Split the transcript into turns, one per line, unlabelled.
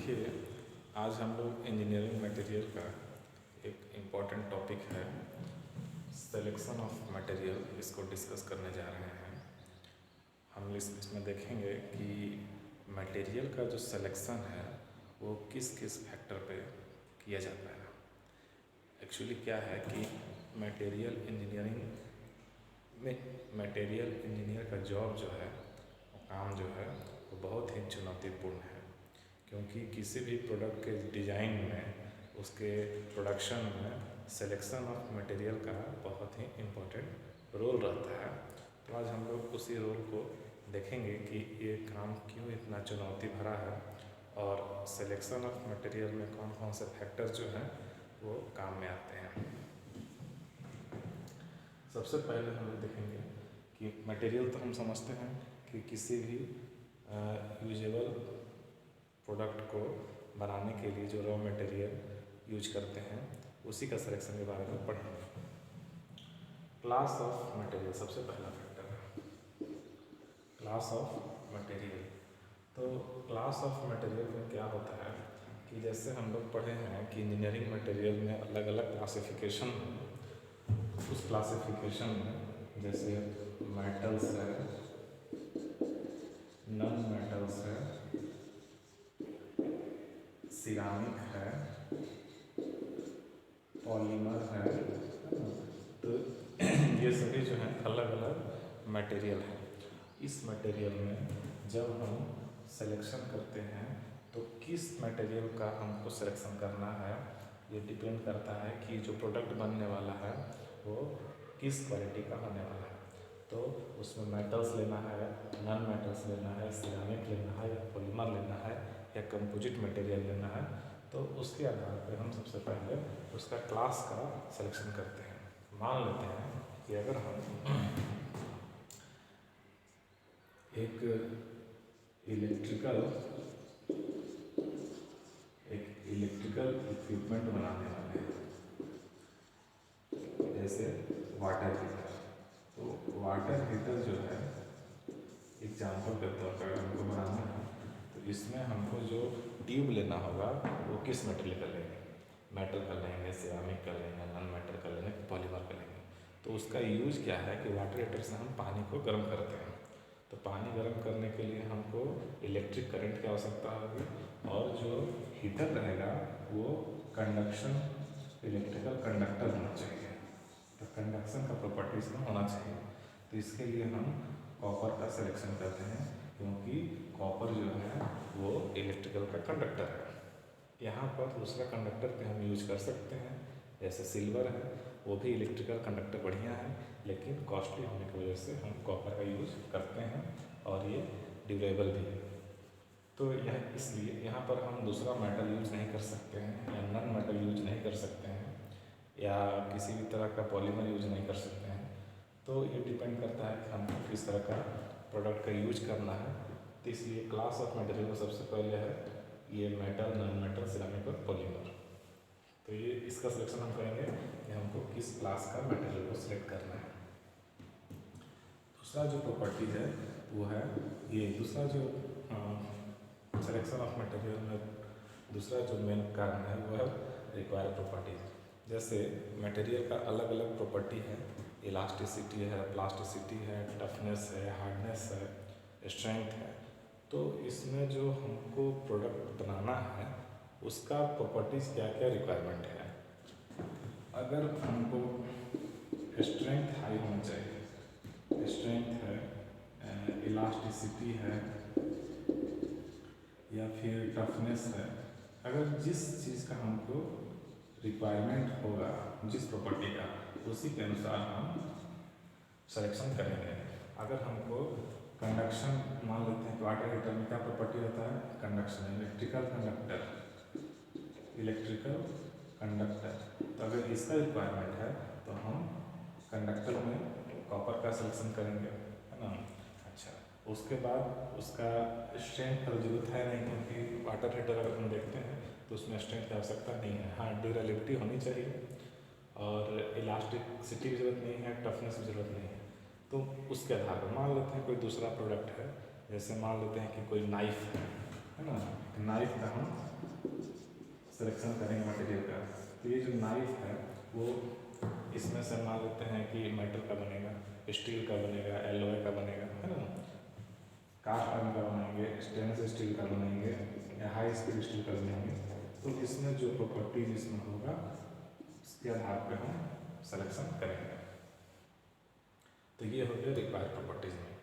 देखिए, आज हम लोग इंजीनियरिंग मटेरियल का एक इम्पॉर्टेंट टॉपिक है सिलेक्शन ऑफ मटेरियल, इसको डिस्कस करने जा रहे हैं। हम इसमें देखेंगे कि मटेरियल का जो सिलेक्शन है वो किस किस फैक्टर पे किया जाता है। एक्चुअली क्या है कि मटेरियल इंजीनियर का जॉब जो है, वो काम जो है वो बहुत ही चुनौतीपूर्ण है, क्योंकि किसी भी प्रोडक्ट के डिज़ाइन में, उसके प्रोडक्शन में सिलेक्शन ऑफ मटेरियल का बहुत ही इम्पोर्टेंट रोल रहता है। तो आज हम लोग उसी रोल को देखेंगे कि ये काम क्यों इतना चुनौती भरा है और सिलेक्शन ऑफ मटेरियल में कौन कौन से फैक्टर्स जो हैं वो काम में आते हैं। सबसे पहले हम लोग देखेंगे कि मटेरियल तो हम समझते हैं कि किसी भी यूजेबल प्रोडक्ट को बनाने के लिए जो रॉ मटेरियल यूज करते हैं उसी का सिलेक्शन के बारे में पढ़ेंगे। क्लास ऑफ मटेरियल सबसे पहला फैक्टर है, क्लास ऑफ मटेरियल। तो क्लास ऑफ मटेरियल में क्या होता है कि जैसे हम लोग पढ़े हैं कि इंजीनियरिंग मटेरियल में अलग अलग क्लासिफिकेशन है। उस क्लासिफिकेशन में जैसे मेटल्स है, नॉन मेटल्स है, सिरामिक है, पॉलीमर है, तो ये सभी जो हैं अलग अलग मटेरियल हैं। इस मटेरियल में जब हम सिलेक्शन करते हैं तो किस मटेरियल का हमको सिलेक्शन करना है, ये डिपेंड करता है कि जो प्रोडक्ट बनने वाला है वो किस क्वालिटी का होने वाला है। तो उसमें मेटल्स लेना है, नॉन मेटल्स लेना है, सिरामिक लेना है या पॉलीमर लेना है या कंपोजिट मटेरियल लेना है, तो उसके आधार पर हम सबसे पहले उसका क्लास का सिलेक्शन करते हैं। मान लेते हैं कि अगर हम एक इलेक्ट्रिकल इक्विपमेंट बनाने वाले हैं, जैसे वाटर हीटर। तो वाटर हीटर जो है एग्जाम्पल के तौर पर हमको बनाना है, तो इसमें हमको जो ट्यूब लेना होगा वो किस मटेरियल का लेंगे, मेटल का लेंगे, सिरामिक का लेंगे, नॉन मेटल का लेंगे, पॉलीमर का लेंगे। तो उसका यूज क्या है कि वाटर हीटर से हम पानी को गर्म करते हैं। तो पानी गर्म करने के लिए हमको इलेक्ट्रिक करंट की आवश्यकता होगी, और जो हीटर रहेगा वो कंडक्शन, इलेक्ट्रिकल कंडक्टर होना चाहिए। तो कंडक्शन का प्रॉपर्टीज में होना चाहिए। तो इसके लिए हम कॉपर का सिलेक्शन करते हैं, क्योंकि कॉपर जो है वो इलेक्ट्रिकल का कंडक्टर है। यहाँ पर दूसरा कंडक्टर पे हम यूज कर सकते हैं, जैसे सिल्वर है, वो भी इलेक्ट्रिकल कंडक्टर बढ़िया है, लेकिन कॉस्टली होने की वजह से हम कॉपर का यूज करते हैं और ये ड्यूरेबल भी है। तो यह इसलिए यहाँ पर हम दूसरा मेटल यूज नहीं कर सकते हैं या नॉन मेटल यूज नहीं कर सकते हैं या किसी भी तरह का पॉलीमर यूज नहीं कर सकते हैं। तो ये डिपेंड करता है कि हमको किस तरह का प्रोडक्ट का यूज करना है। तो इसलिए क्लास ऑफ मटेरियल में सबसे पहले है ये मेटल, नॉन मेटल, सिरामिक और पॉलीमर। तो ये इसका सिलेक्शन हम करेंगे कि हमको किस क्लास का मटेरियल को सिलेक्ट करना है। दूसरा जो प्रॉपर्टीज है वो है ये, दूसरा जो सिलेक्शन ऑफ मटेरियल में दूसरा जो मेन कारण है वो है रिक्वायर्ड प्रॉपर्टीज। जैसे मटेरियल का अलग अलग प्रॉपर्टी है, इलास्टिसिटी है, प्लास्टिसिटी है, टफनेस है, हार्डनेस है, स्ट्रेंथ है। तो इसमें जो हमको प्रोडक्ट बनाना है उसका प्रॉपर्टीज़ क्या क्या रिक्वायरमेंट है। अगर हमको स्ट्रेंथ हाई होनी चाहिए, स्ट्रेंथ है, इलास्टिसिटी है या फिर टफनेस है, अगर जिस चीज़ का हमको रिक्वायरमेंट होगा, जिस प्रॉपर्टी का, उसी के अनुसार हम सिलेक्शन करेंगे। अगर हमको कंडक्शन, मान लेते हैं वाटर हीटर में क्या प्रॉपर्टी होता है, कंडक्शन, इलेक्ट्रिकल कंडक्टर। तो अगर इसका रिक्वायरमेंट है तो हम कंडक्टर में कॉपर का सिलेक्शन करेंगे, है ना। अच्छा, उसके बाद उसका स्ट्रेंथ का जरूरत है नहीं, क्योंकि वाटर हीटर अगर हम देखते हैं तो उसमें स्ट्रेंथ की आवश्यकता नहीं है। हाँ, ड्यूरेबिलिटी होनी चाहिए और इलास्टिसिटी की जरूरत नहीं है, टफनेस की जरूरत नहीं है। तो उसके आधार पर मान लेते हैं कोई दूसरा प्रोडक्ट है, जैसे मान लेते हैं कि कोई नाइफ है, है ना। नाइफ का हम सिलेक्शन करेंगे मटेरियल का। तो ये जो नाइफ है वो इसमें से मान लेते हैं कि मेटल का बनेगा, स्टील का बनेगा, एलॉय का बनेगा, है ना। कास्ट आयरन का बनाएंगे, स्टेनलेस स्टील का बनाएंगे या हाई स्पीड स्टील का बनाएंगे। तो इसमें जो प्रॉपर्टीज इसमें होगा उसके आधार पर हम सिलेक्शन करेंगे। तो ये हो गया रिक्वायर्ड प्रॉपर्टीज में।